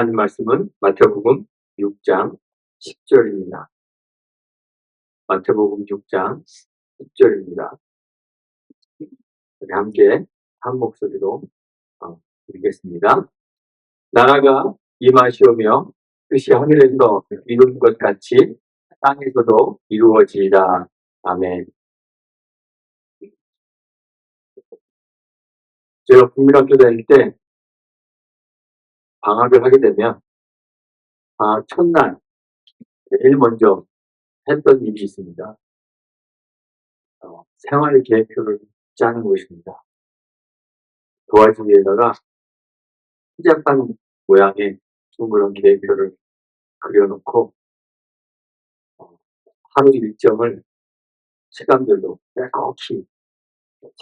하나님 말씀은 마태복음 6장 10절입니다. 마태복음 6장 10절입니다. 우리 함께 한 목소리로 읽겠습니다. 나라가 임하시오며 뜻이 하늘에서 이룬 것 같이 땅에서도 이루어지이다. 아멘. 제가 국민학교 다닐 때 방학을 하게 되면 방학 첫날 제일 먼저 했던 일이 있습니다. 생활 계획표를 짜는 것입니다. 도화지 위에다가 시작한 모양의 둥그런 계획표를 그려놓고 하루 일정을 시간별로 빼곡히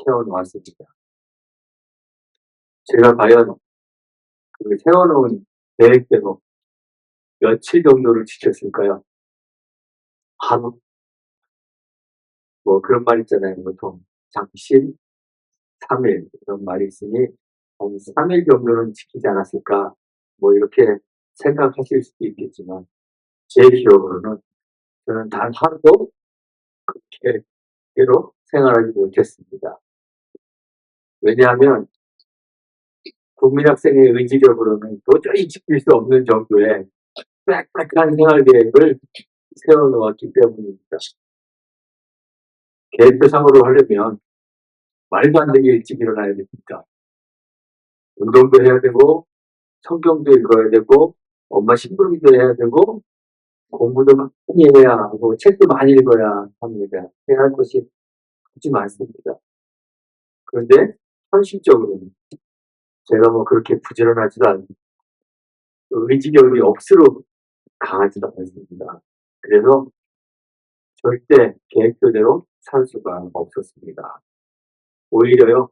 채워놓았습니다. 제가 과연 그 세워놓은 계획대로 며칠 정도를 지켰을까요? 하루? 뭐 그런 말 있잖아요. 보통 장신 3일 이런 말이 있으니 한 3일 정도는 지키지 않았을까 뭐 이렇게 생각하실 수도 있겠지만 제 기억으로는 저는 단 하루도 그렇게대로 생활하지 못했습니다. 왜냐하면 국민학생의 의지력으로는 도저히 지킬 수 없는 정도의 빽빽한 생활 계획을 세워놓았기 때문입니다. 계획표상으로 하려면 말도 안 되게 일찍 일어나야 됩니다. 운동도 해야 되고 성경도 읽어야 되고 엄마 심부름도 해야 되고 공부도 많이 해야 하고 책도 많이 읽어야 합니다. 해야 할 것이 아주 많습니다. 그런데 현실적으로는 제가 뭐 그렇게 부지런하지도 않고 의지력이 억수로 강하지도 않습니다. 그래서 절대 계획표대로 살 수가 없었습니다. 오히려요,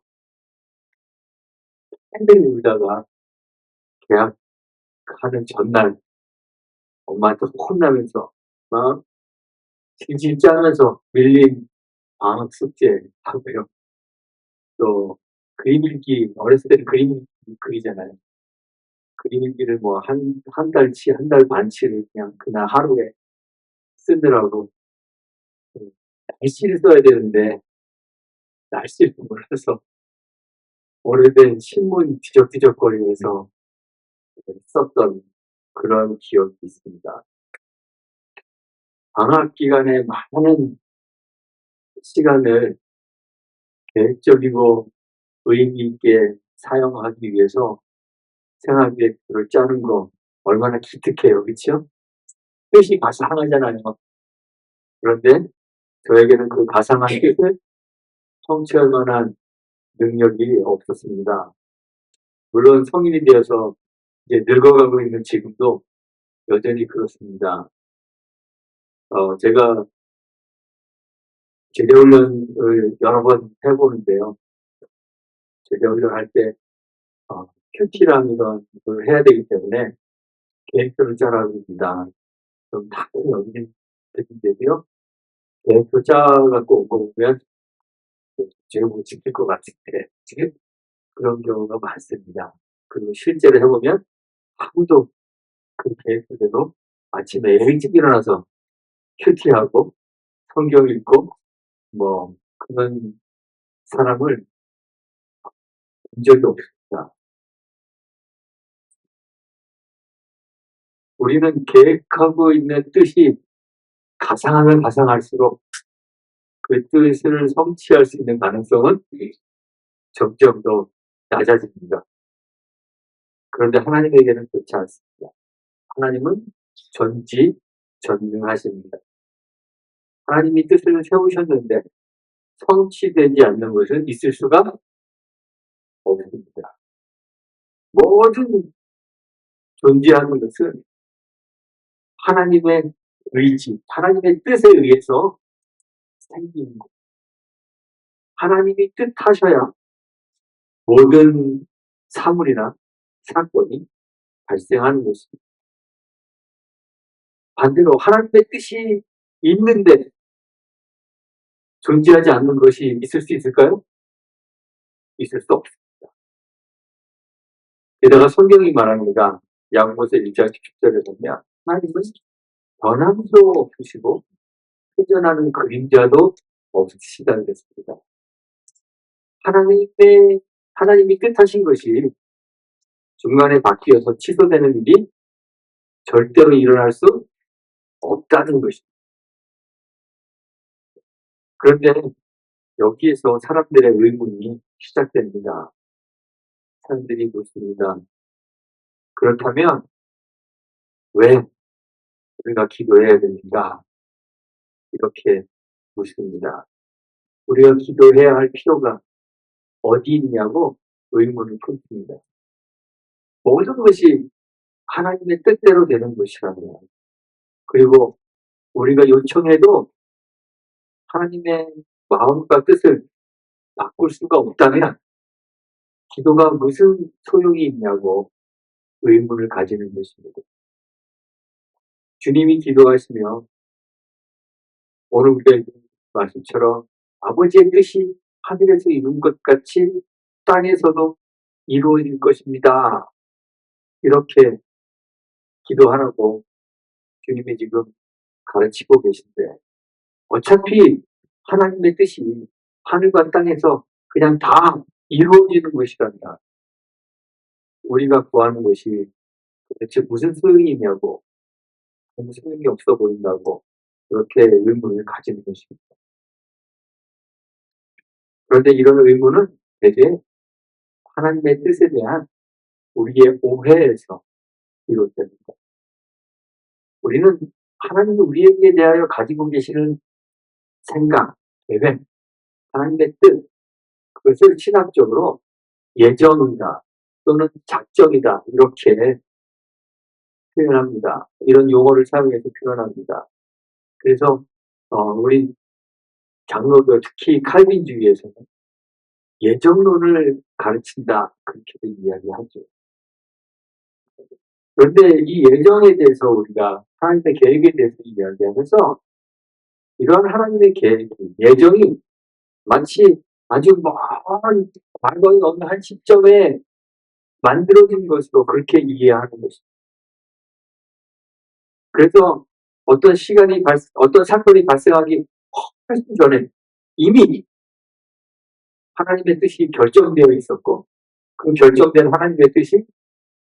핸들 울다가 계약하는 전날 엄마한테 혼나면서 막 질질 짜면서 밀린 방학 숙제 하고요. 또 그림 읽기, 어렸을 때는 그림 그리잖아요. 그림 읽기를 뭐 한 달치, 한 달 반치를 그냥 그날 하루에 쓰느라고 날씨를 써야 되는데 날씨를 몰라서 오래된 신문 뒤적뒤적거리면서 썼던 그런 기억이 있습니다. 방학 기간에 많은 시간을 계획적이고 의미 있게 사용하기 위해서 생활 계획표를 짜는 거 얼마나 기특해요. 그렇죠? 뜻이 가상하잖아요. 그런데 저에게는 그 가상한 뜻을 성취할 만한 능력이 없었습니다. 물론 성인이 되어서 이제 늙어가고 있는 지금도 여전히 그렇습니다. 제가 제대훈련을 여러 번 해보는데요. 제대훈련 할 때 큐티라는 걸 해야 되기 때문에 계획표를 짜라고 합니다. 그럼 다 여기는 되는데요. 계획표 짜갖고 온 거 보면 제가 못 지킬 것 같은데 그런 경우가 많습니다. 그리고 실제로 해보면 아무도 그 계획표대로 아침에 일찍 일어나서 큐티하고 성경 읽고 뭐 그런 사람을 본 적이 없습니다. 우리는 계획하고 있는 뜻이 가상하면 가상할수록 그 뜻을 성취할 수 있는 가능성은 점점 더 낮아집니다. 그런데 하나님에게는 그렇지 않습니다. 하나님은 전지전능하십니다. 하나님이 뜻을 세우셨는데 성취되지 않는 것은 있을 수가 없습니다. 모든 존재하는 것은 하나님의 의지, 하나님의 뜻에 의해서 생기는 것. 하나님이 뜻하셔야 모든 사물이나 사건이 발생하는 것입니다. 반대로 하나님의 뜻이 있는데 존재하지 않는 것이 있을 수 있을까요? 있을 수 없습니다. 게다가 성경이 말합니다. 야고보서 1장 10절에 보면 하나님은 변함도 없으시고 회전하는 그림자도 없으시다는 것입니다. 하나님이 뜻하신 것이 중간에 바뀌어서 취소되는 일이 절대로 일어날 수 없다는 것입니다. 그런데 여기에서 사람들의 의문이 시작됩니다. 사람들이 묻습니다. 그렇다면 왜 우리가 기도해야 됩니까? 이렇게 묻습니다. 우리가 기도해야 할 필요가 어디 있냐고 의문을 품습니다. 모든 것이 하나님의 뜻대로 되는 것이라면, 그리고 우리가 요청해도 하나님의 마음과 뜻을 바꿀 수가 없다면 기도가 무슨 소용이 있냐고 의문을 가지는 것입니다. 주님이 기도하시며 오늘 우리의 말씀처럼 아버지의 뜻이 하늘에서 이룬 것 같이 땅에서도 이루어질 것입니다. 이렇게 기도하라고 주님이 지금 가르치고 계신데, 어차피 하나님의 뜻이 하늘과 땅에서 그냥 다 이루어지는 것이란다. 우리가 구하는 것이 도대체 무슨 소용이 있냐고, 아무 소용이 없어 보인다고 그렇게 의문을 가지는 것입니다. 그런데 이런 의문은 대개 하나님의 뜻에 대한 우리의 오해에서 비롯됩니다. 우리는 하나님이 우리에게 대하여 가지고 계시는 생각, 계획, 하나님의 뜻, 그것을 신학적으로 예정이다 또는 작정이다 이렇게 표현합니다. 이런 용어를 사용해서 표현합니다. 그래서 우리 장로교, 특히 칼빈주의에서는 예정론을 가르친다 그렇게도 이야기하죠. 그런데 이 예정에 대해서 우리가 하나님의 계획에 대해서 이야기하면서 이러한 하나님의 계획, 예정이 마치 아주 먼 과거에 어느 한 시점에 만들어진 것으로 그렇게 이해하는 것입니다. 그래서 어떤 사건이 발생하기 훨씬 전에 이미 하나님의 뜻이 결정되어 있었고, 그 결정된 하나님의 뜻이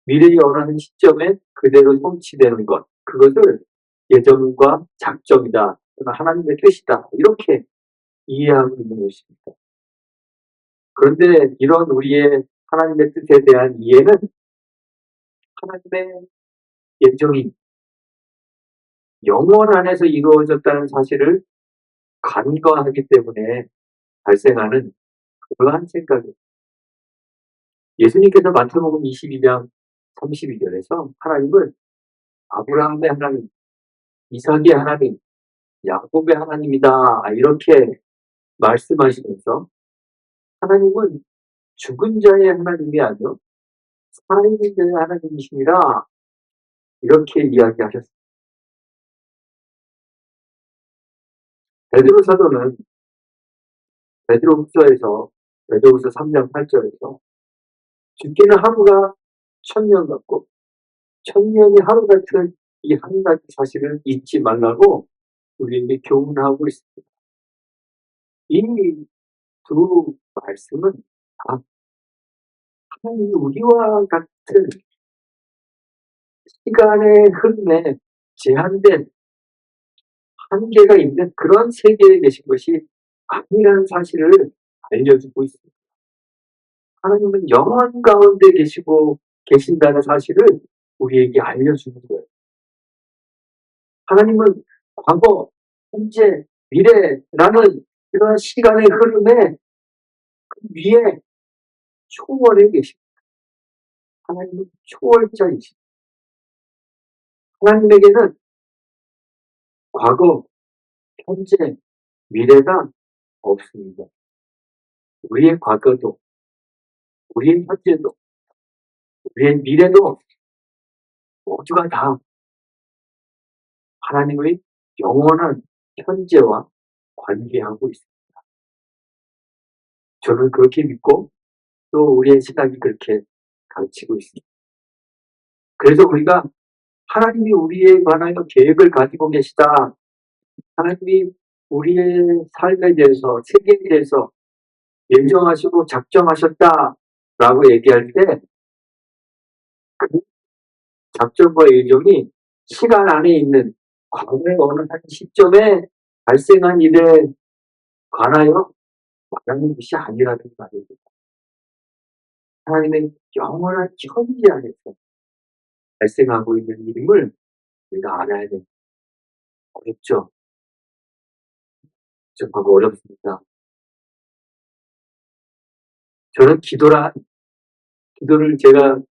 미래에 어느 시점에 그대로 성취되는 것, 그것을 예정과 작정이다, 하나님의 뜻이다 이렇게 이해하고 있는 것입니다. 그런데 이런 우리의 하나님의 뜻에 대한 이해는 하나님의 예정이 영원 안에서 이루어졌다는 사실을 간과하기 때문에 발생하는 그러한 생각입니다. 예수님께서 마태복음 22장 32절에서 하나님을 아브라함의 하나님, 이삭의 하나님, 야곱의 하나님이다 이렇게 말씀하시면서 하나님은 죽은 자의 하나님이 아니요 살아있는 자의 하나님이십니다. 이렇게 이야기하셨습니다. 베드로 사도는 베드로후서 3장 8절에서 죽기는 하루가 1000년 같고 1000년이 하루 같은 이 한 가지 사실을 잊지 말라고 우리에게 교훈하고 있습니다. 이 두 말씀은 다 하나님이 우리와 같은 시간의 흐름에 제한된 한계가 있는 그런 세계에 계신 것이 아니라는 사실을 알려주고 있습니다. 하나님은 영원 가운데 계신다는 사실을 우리에게 알려주는 거예요. 하나님은 과거, 현재, 미래라는 이런 시간의 흐름에 그 위에 초월해 계십니다. 하나님은 초월자이십니다. 하나님에게는 과거, 현재, 미래가 없습니다. 우리의 과거도, 우리의 현재도, 우리의 미래도 모두가 다 하나님의 영원한 현재와 관계하고 있습니다. 저는 그렇게 믿고 또 우리의 신학이 그렇게 가르치고 있습니다. 그래서 우리가 하나님이 우리에 관하여 계획을 가지고 계시다. 하나님이 우리의 삶에 대해서, 세계에 대해서 예정하시고 작정하셨다라고 얘기할 때 그 작정과 예정이 시간 안에 있는 과거의 어느 한 시점에 발생한 일에 관하여 말하는 것이 아니라는 말입니다. 하나님의 영원한 현재 안에서 발생하고 있는 일임을 우리가 알아야 됩니다. 어렵죠? 정말 어렵습니다. 저는 기도를 제가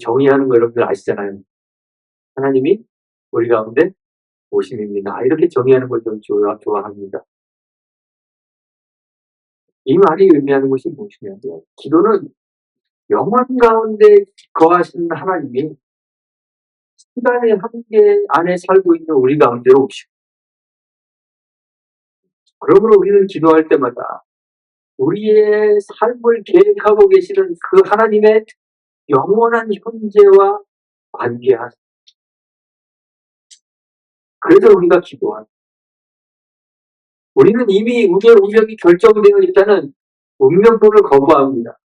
정의하는 거 여러분들 아시잖아요. 하나님이 우리 가운데 오심입니다. 이렇게 정의하는 걸 좀 좋아합니다. 이 말이 의미하는 것이 무엇이냐면, 기도는 영원 가운데 거하시는 하나님이 시간의 한계 안에 살고 있는 우리 가운데로 오시고, 그러므로 우리는 기도할 때마다 우리의 삶을 계획하고 계시는 그 하나님의 영원한 현재와 관계하십니다. 그래서 우리가 기도합니다. 우리는 이미 우리의 운명이 결정되어 있다는 운명론을 거부합니다.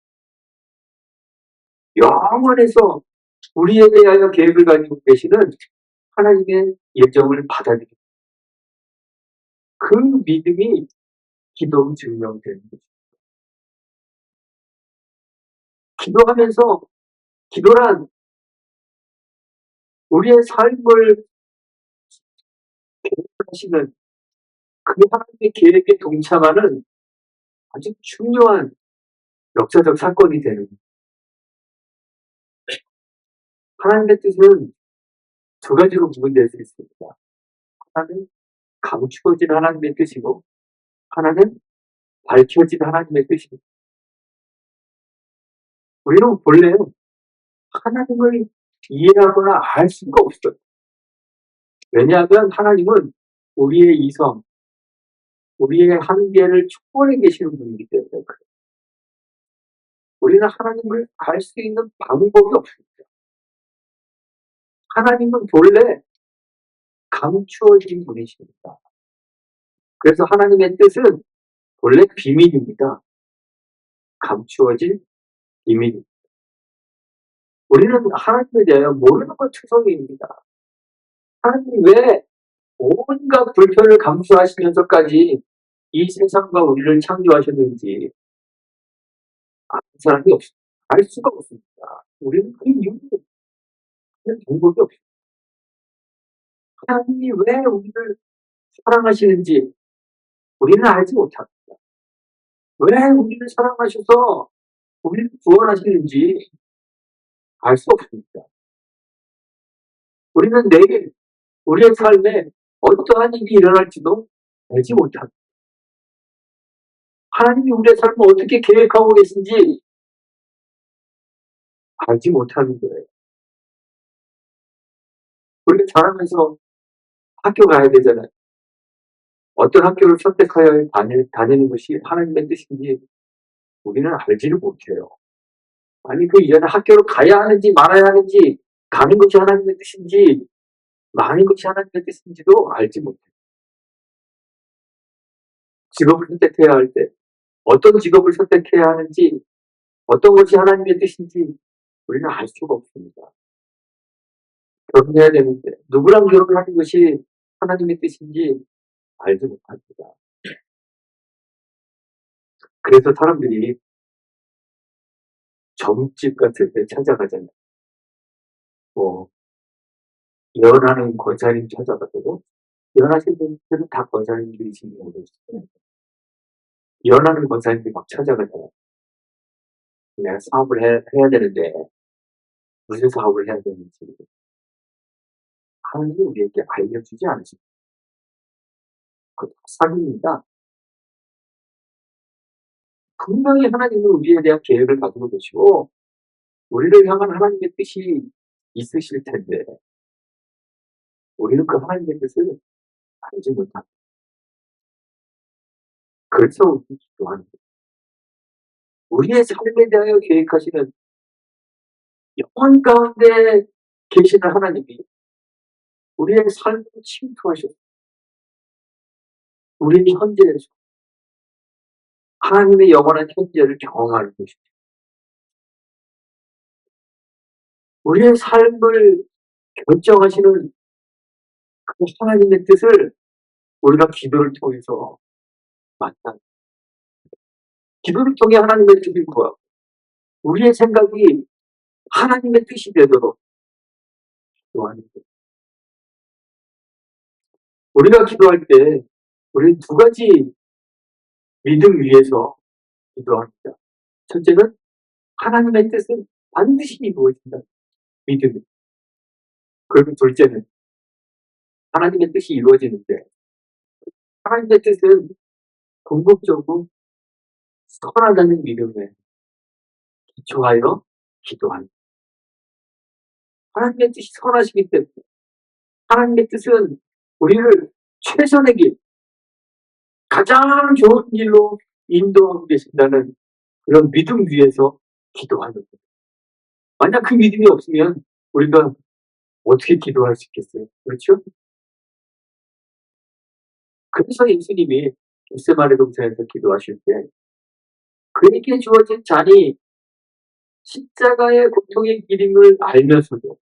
영원에서 우리에 대하여 계획을 가지고 계시는 하나님의 예정을 받아들입니다. 그 믿음이 기도로 증명되는 것입니다. 기도하면서, 기도란 우리의 삶을 계획하시는 그 하나님의 계획에 동참하는 아주 중요한 역사적 사건이 되는 거예요. 하나님의 뜻은 두 가지로 구분될 수 있습니다. 하나는 감추어진 하나님의 뜻이고, 하나는 밝혀진 하나님의 뜻입니다. 우리는 본래 하나님을 이해하거나 알 수가 없어요. 왜냐하면 하나님은 우리의 이성, 우리의 한계를 초월해 계시는 분이기 때문에 그래요. 우리는 하나님을 알 수 있는 방법이 없습니다. 하나님은 본래 감추어진 분이십니다. 그래서 하나님의 뜻은 본래 비밀입니다. 감추어진 비밀입니다. 우리는 하나님에 대하여 모르는 것 투성이입니다. 하나님이 왜 온갖 불편을 감수하시면서까지 이 세상과 우리를 창조하셨는지 아는 사람이 없습니다. 알 수가 없습니다. 우리는 그 이유를 아는 방법이 없습니다. 하나님이 왜 우리를 사랑하시는지 우리는 알지 못합니다. 왜 우리를 사랑하셔서 우리를 구원하시는지 알 수 없습니다. 우리는 내일 우리의 삶에 어떠한 일이 일어날지도 알지 못합니다. 하나님이 우리의 삶을 어떻게 계획하고 계신지 알지 못하는 거예요. 우리가 자라면서 학교 가야 되잖아요. 어떤 학교를 선택하여 다니는 것이 하나님의 뜻인지 우리는 알지를 못해요. 아니, 그 이전에 학교를 가야 하는지 말아야 하는지, 가는 것이 하나님의 뜻인지 마는 것이 하나님의 뜻인지도 알지 못해요. 직업을 선택해야 할 때 어떤 직업을 선택해야 하는지, 어떤 것이 하나님의 뜻인지 우리는 알 수가 없습니다. 결혼해야 되는데 누구랑 결혼하는 것이 하나님의 뜻인지 알지 못합니다. 그래서 사람들이 점집 같은 데 찾아가잖아요. 뭐 예언하는 권사님 찾아가도 예언하시는 분들은 다 권사님들이신 경우도 있어요. 예언하는 권사님들이 막 찾아가잖아요. 내가 사업을 해야 되는데 무슨 사업을 해야 되는지 하나님이 우리에게 알려주지 않으십니다. 그것도 사기입니다. 분명히 하나님은 우리에 대한 계획을 가지고 계시고 우리를 향한 하나님의 뜻이 있으실 텐데 우리는 그 하나님의 뜻을 알지 못합니다. 그래서 기도하는 거예요. 우리의 삶에 대하여 계획하시는 영원 가운데 계시는 하나님이 우리의 삶을 침투하셔서 우리의 현재에서 하나님의 영원한 현재를 경험하는 것이죠. 우리의 삶을 결정하시는 그 하나님의 뜻을 우리가 기도를 통해서 만나. 기도를 통해 하나님의 뜻을 구하고 우리의 생각이 하나님의 뜻이 되도록 기도하는 것. 우리가 기도할 때 우리는 두 가지 믿음 위에서 기도합니다. 첫째는 하나님의 뜻은 반드시 이루어진다. 믿음이. 그리고 둘째는 하나님의 뜻이 이루어지는데 하나님의 뜻은 궁극적으로 선하다는 믿음에 기초하여 기도한다. 하나님의 뜻이 선하시기 때문에 하나님의 뜻은 우리를 최선의 길, 가장 좋은 길로 인도하고 계신다는 그런 믿음 위에서 기도하는 거예요. 만약 그 믿음이 없으면 우리가 어떻게 기도할 수 있겠어요? 그렇죠? 그래서 예수님이 겟세마네 동산에서 기도하실 때 그에게 주어진 잔이 십자가의 고통의 길임을 알면서도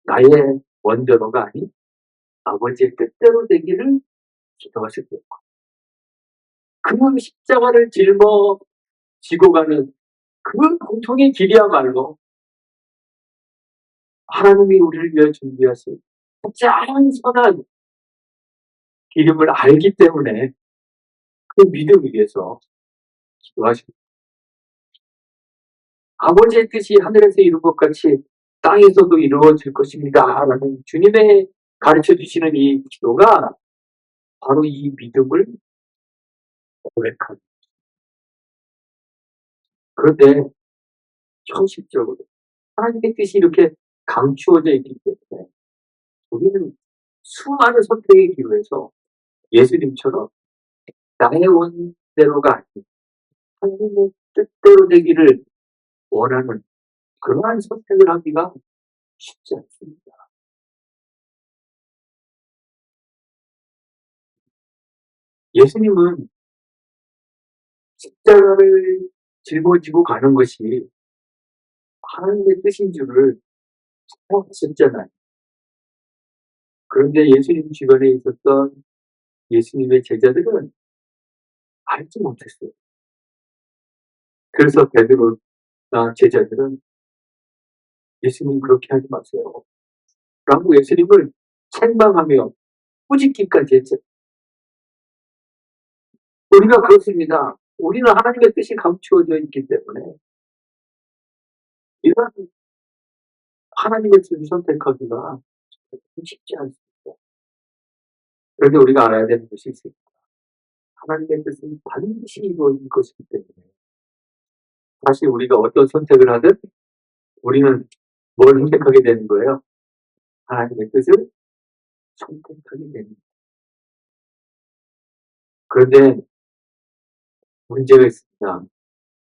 나의 원대로가 아닌 아버지의 뜻대로 되기를 기도하셨대요. 그 십자가를 짊어지고 가는 그 고통의 길이야말로 하나님이 우리를 위해 준비하신 가장 선한 기름을 알기 때문에 그 믿음 위에서 기도하십니다. 아버지의 뜻이 하늘에서 이룬 것 같이 땅에서도 이루어질 것입니다. 라는 주님의 가르쳐 주시는 이 기도가 바로 이 믿음을 고백하는. 그런데 현실적으로 하나님의 뜻이 이렇게 감추어져 있기 때문에 우리는 수많은 선택의 기로에서 예수님처럼 나의 원대로가 아닌 하나님의 뜻대로 되기를 원하는 그러한 선택을 하기가 쉽지 않습니다. 예수님은 십자가를 짊어지고 가는 것이 하나님의 뜻인 줄을 잘 아셨잖아요. 그런데 예수님 주변에 있었던 예수님의 제자들은 알지 못했어요. 그래서 베드로나 제자들은 예수님 그렇게 하지 마세요. 라고 예수님을 책망하며 꾸짖기까지 했죠. 우리가 그렇습니다. 우리는 하나님의 뜻이 감추어져 있기 때문에 이런 하나님의 뜻을 선택하기가 쉽지 않습니다. 그런데 우리가 알아야 되는 것이 있습니다. 하나님의 뜻은 반드시 이루어질 것이기 때문에 사실 우리가 어떤 선택을 하든 우리는 뭘 선택하게 되는 거예요? 하나님의 뜻을 선택하게 됩니다. 그런데 문제가 있습니다.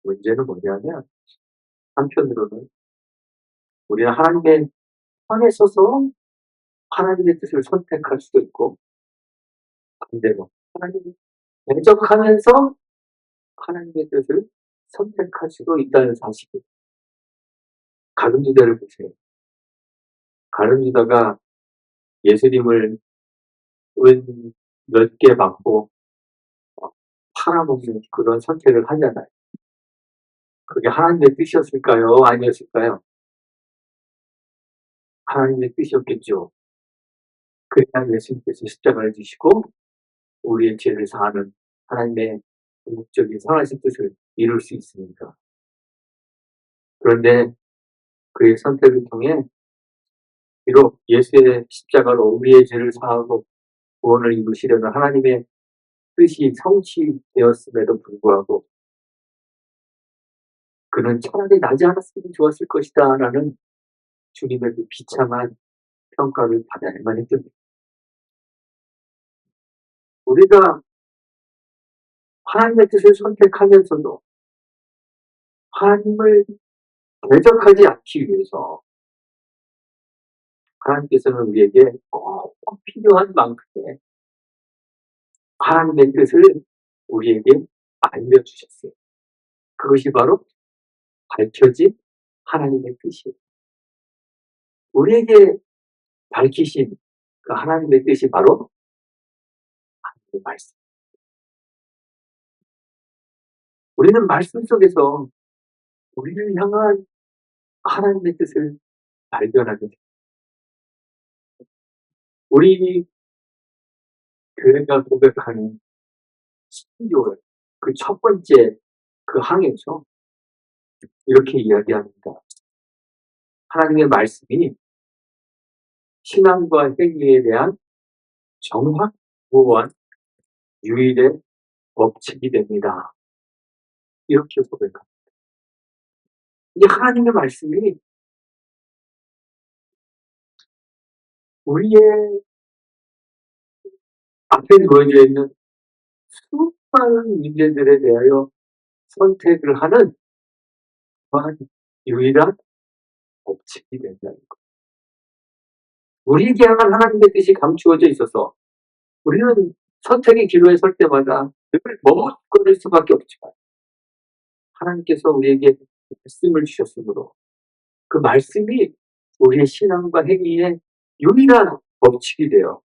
문제는 뭐냐면 한편으로는 우리는 하나님의 편에 서서 하나님의 뜻을 선택할 수도 있고 반대로 하나님을 대적하면서 하나님의 뜻을 선택할 수도 있다는 사실을 가룟 유다를 보세요. 가룟 유다가 예수님을 은 몇 개 받고 팔아먹는 그런 선택을 하잖아요. 그게 하나님의 뜻이었을까요? 아니었을까요? 하나님의 뜻이었겠죠. 그래야 예수님께서 십자가를 지시고 우리의 죄를 사하는 하나님의 궁극적인 선하신 뜻을 이룰 수 있습니다. 그런데 그의 선택을 통해 비록 예수의 십자가로 우리의 죄를 사하고 구원을 이루시려는 하나님의 뜻이 성취되었음에도 불구하고 그는 차라리 나지 않았으면 좋았을 것이다 라는 주님의 그 비참한 평가를 받아야만 했습니다. 우리가 하나님의 뜻을 선택하면서도 하나님을 대적하지 않기 위해서 하나님께서는 우리에게 꼭 필요한 만큼의 하나님의 뜻을 우리에게 알려주셨어요. 그것이 바로 밝혀진 하나님의 뜻이에요. 우리에게 밝히신 그 하나님의 뜻이 바로 하나님의 말씀. 우리는 말씀 속에서 우리를 향한 하나님의 뜻을 발견하게 됩니다. 우리 교회가 고백하는 신조의 그 첫 번째 그 항에서 이렇게 이야기합니다. 하나님의 말씀이 신앙과 행위에 대한 정확무한 유일의 법칙이 됩니다. 이렇게 고백합니다. 이 하나님의 말씀이 우리의 앞에 놓여져 있는 수많은 문제들에 대하여 선택을 하는 그러한 유일한 법칙이 된다는 것. 우리에게 향한 하나님의 뜻이 감추어져 있어서 우리는 선택의 기로에 설 때마다 늘 머뭇거릴 수밖에 없지만 하나님께서 우리에게 말씀을 주셨으므로 그 말씀이 우리의 신앙과 행위의 유일한 법칙이 되어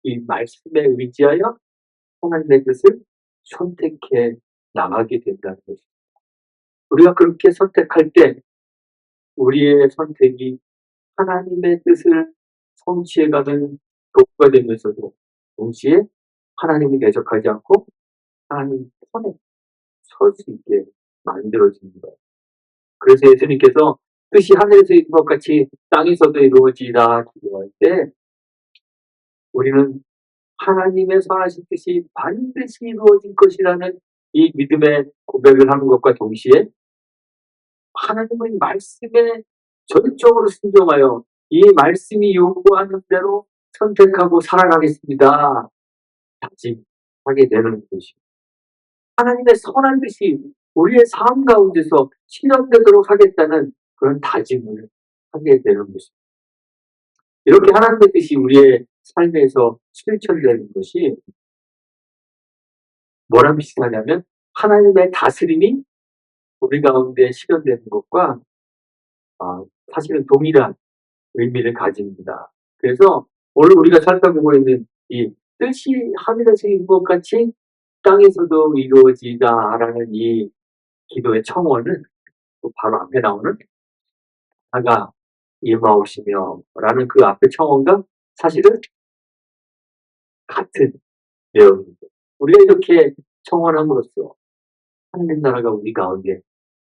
이 말씀에 의지하여 하나님의 뜻을 선택해 나가게 된다는 것입니다. 우리가 그렇게 선택할 때 우리의 선택이 하나님의 뜻을 성취해가는 도구가 되면서도 동시에 하나님이 대적하지 않고 하나님 편에 설 수 있게 만들어지는 거예요. 그래서 예수님께서 뜻이 하늘에서 이룬 것 같이 땅에서도 이루어지라 기도할 때 우리는 하나님의 선하신 뜻이 반드시 이루어질 것이라는 이 믿음의 고백을 하는 것과 동시에 하나님의 말씀에 전적으로 순종하여 이 말씀이 요구하는 대로 선택하고 살아가겠습니다. 다짐하게 되는 것입니다. 하나님의 선한 뜻이 우리의 삶 가운데서 실현되도록 하겠다는 그런 다짐을 하게 되는 것입니다. 이렇게 하나님의 뜻이 우리의 삶에서 실천되는 것이 뭐랑 비슷하냐면 하나님의 다스림이 우리 가운데 실현되는 것과 사실은 동일한 의미를 가집니다. 그래서 오늘 우리가 살펴보고 있는 이 뜻이 하늘에서 이룬 것 같이 땅에서도 이루어지다라는 이 기도의 청원은 바로 앞에 나오는 나가 임하오시며 라는 그 앞에 청원과 사실은 같은 내용입니다. 우리가 이렇게 청원함으로써 하나님 나라가 우리 가운데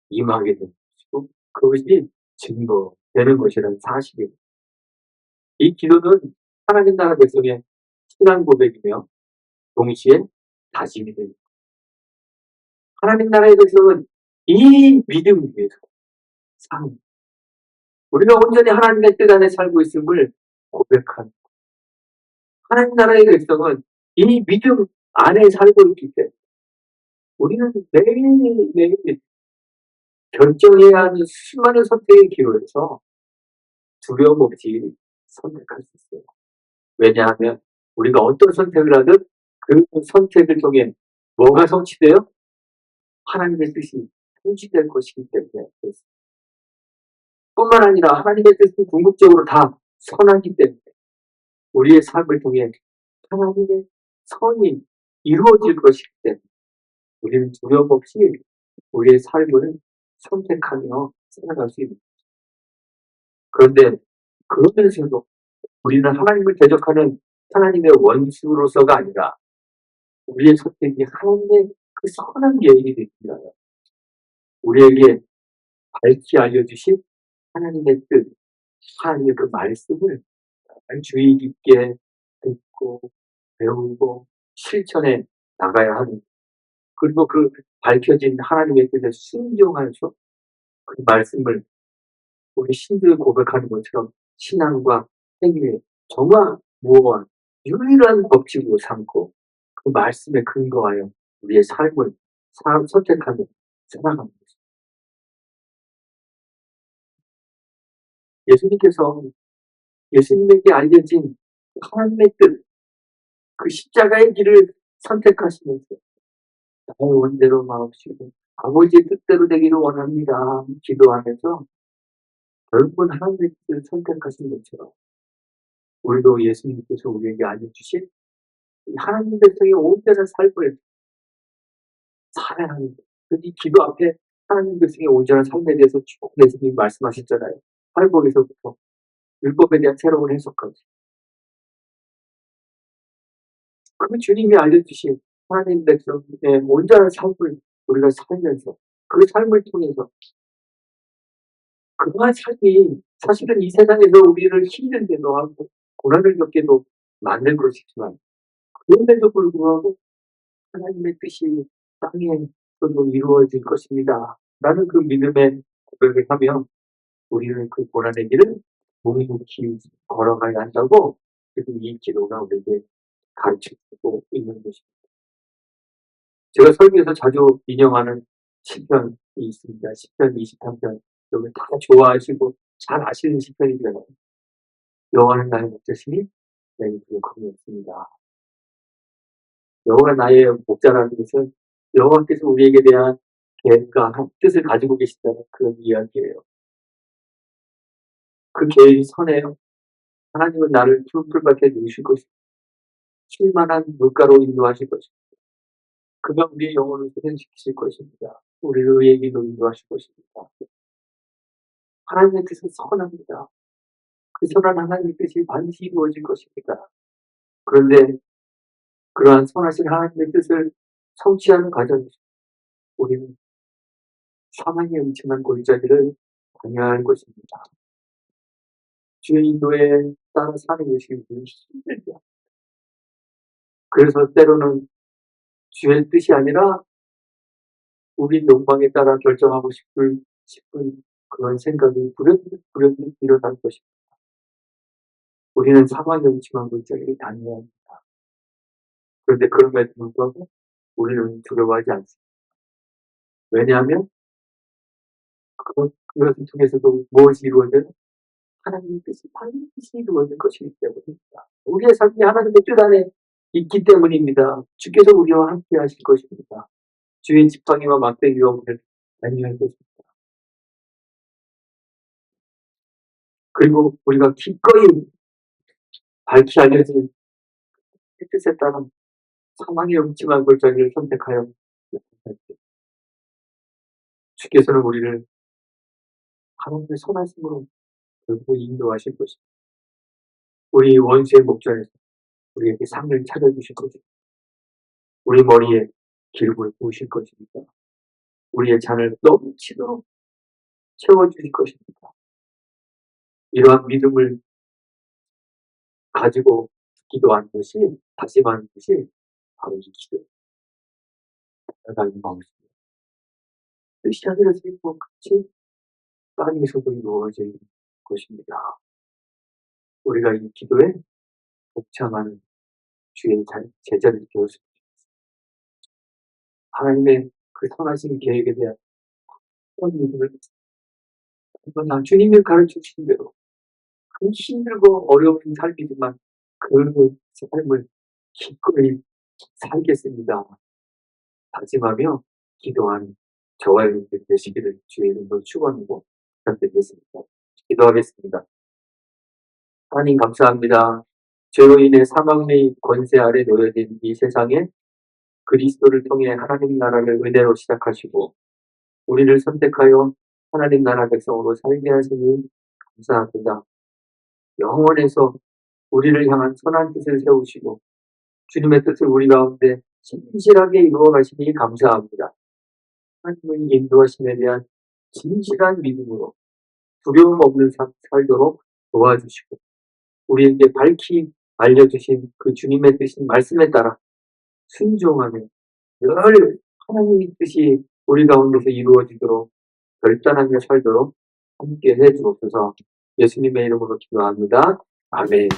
임하게 되는 것이고 그것이 증거되는 것이라는 사실입니다. 이 기도는 하나님 나라 백성의 신앙 고백이며 동시에 다짐이 됩니다. 하나님 나라의 백성은 이 믿음 위에서 삽니다. 우리가 온전히 하나님의 뜻 안에 살고 있음을 고백하는 하나님 나라의 백성은 이 믿음 안에 살고 있기 때문에 우리는 매일매일 결정해야 하는 수많은 선택의 기로에서 두려움 없이 선택할 수 있어요. 왜냐하면 우리가 어떤 선택을 하든 그 선택을 통해 뭐가 성취돼요? 하나님의 뜻이 성취될 것이기 때문에 그렇습니다. 뿐만 아니라 하나님의 뜻이 궁극적으로 다 선하기 때문에 우리의 삶을 통해 하나님의 선이 이루어질 것이기 때문에 우리는 두려움 없이 우리의 삶을 선택하며 살아갈 수 있는 것입니다. 그런데 그러면서도 우리는 하나님을 대적하는 하나님의 원수로서가 아니라 우리의 선택이 하나님의 그 선한 계획이 되기 위하여 우리에게 밝히 알려주신 하나님의 뜻, 하나님의 그 말씀을 주의 깊게 듣고 배우고 실천해 나가야 하는 그리고 그 밝혀진 하나님의 뜻에 순종하여서 그 말씀을 우리 신들을 고백하는 것처럼 신앙과 행위의 정확무한 유일한 법칙으로 삼고 그 말씀에 근거하여 우리의 삶을 선택하며 살아가는 것입니다. 예수님께서 예수님에게 알려진 하나님의 뜻, 그 십자가의 길을 선택하시면서 나의 원대로 마옵시고 아버지의 뜻대로 되기를 원합니다. 기도하면서 결국은 하나님의 뜻을 선택하신 것처럼 우리도 예수님께서 우리에게 알려주신 하나님 백성의 온전한 삶을 살아야 하는 거예요. 이 기도 앞에 하나님 백성의 온전한 삶에 대해서 쭉 예수님이 말씀하셨잖아요. 팔복에서부터 율법에 대한 새로운 해석까지. 그 주님이 알려주신 하나님 백성의 온전한 삶을 우리가 살면서 그 삶을 통해서 그러한 삶이 사실은 이 세상에서 우리를 힘들게도 하고 고난을 겪게도 만들 것이지만 그런데도 불구하고 하나님의 뜻이 땅에서도 이루어질 것입니다. 라는 그 믿음의 고백을 하며 우리는 그 고난의 길을 묵묵히 걸어가야 한다고 지금 이 기도가 우리에게 가르쳐주고 있는 것입니다. 제가 설교에서 자주 인용하는 시편이 있습니다. 시편 23편. 여러분 다 좋아하시고 잘 아시는 시편이잖아요. 여호와는 나의 목자시니 내가 부족함이 없습니다. 여호와가 나의 목자라는 것은 여호와께서 우리에게 대한 계획과 뜻을 가지고 계신다는 그런 이야기예요. 그 계획이 선해요. 하나님은 나를 푸른 풀밭에 누우실 것이고 쉴만한 물가로 인도하실 것입니다. 그가 우리의 영혼을 소생시키실 것입니다. 우리를 의의 길로 인도하실 것입니다. 하나님의 뜻은 선합니다. 그 선한 하나님의 뜻이 반드시 이루어질 것입니다. 그런데 그러한 선하신 하나님의 뜻을 성취하는 과정에서 우리는 사망의 음침한 골짜기를 다녀야 할 것입니다. 주의 인도에 따라 사는 것이 힘들다. 그래서 때로는 주의 뜻이 아니라 우리 욕망에 따라 결정하고 싶은 그런 생각이 불현듯 일어날 것입니다. 우리는 사망의 음침한 골짜기를 다녀야 합니다. 그런데 그럼에도 불구하고 우리는 두려워하지 않습니다. 왜냐하면 그것을 통해서도 무엇이 이루어져요? 하나님의 뜻이 반드시 이루어질 것이기 때문입니다. 우리의 삶이 하나님의 뜻 안에 있기 때문입니다. 주께서 우리와 함께 하실 것입니다. 주의 지팡이와 막대기와 우리를 안위할 것입니다. 그리고 우리가 기꺼이 밝히 알려진 그 뜻에 따라 사망의 음침한 골짜기를 선택하여 주께서는 우리를 하나님의 선하심으로 결국 인도하실 것입니다. 우리 원수의 목전에서 우리에게 상을 차려주실 것입니다. 우리 머리에 기름을 부으실 것입니다. 우리의 잔을 넘치도록 채워주실 것입니다. 이러한 믿음을 가지고 기도하는 것이, 다짐하는 것이 바로 이 기도입니다. 하나님 마음입니다. 뜻이 하늘에서 이루어 같이 땅에서도 이루어질 것입니다. 우리가 이 기도에 복창하는 주의 제자들이 되었습니다. 하나님의 그 선하신 계획에 대한 어떤 믿음을 주님이 가르쳐 주신 대로 그 힘들고 어려운 삶이지만 그 삶을 기꺼이 살겠습니다. 다짐하며 기도하는 저와 여러분들 되시기를 주의 이름으로 축원하고 부탁드리겠습니다. 기도하겠습니다. 하나님 감사합니다. 죄로 인해 사망의 권세 아래 놓여진 이 세상에 그리스도를 통해 하나님 나라를 은혜로 시작하시고 우리를 선택하여 하나님 나라 백성으로 살게 하시니 감사합니다. 영원에서 우리를 향한 선한 뜻을 세우시고 주님의 뜻을 우리 가운데 진실하게 이루어 가시니 감사합니다. 하나님의 인도하심에 대한 진실한 믿음으로 두려움 없는 삶 살도록 도와주시고 우리에게 밝히 알려주신 그 주님의 뜻인 말씀에 따라 순종하며 늘 하나님의 뜻이 우리 가운데서 이루어지도록 결단하며 살도록 함께 해주옵소서. 예수님의 이름으로 기도합니다. 아멘.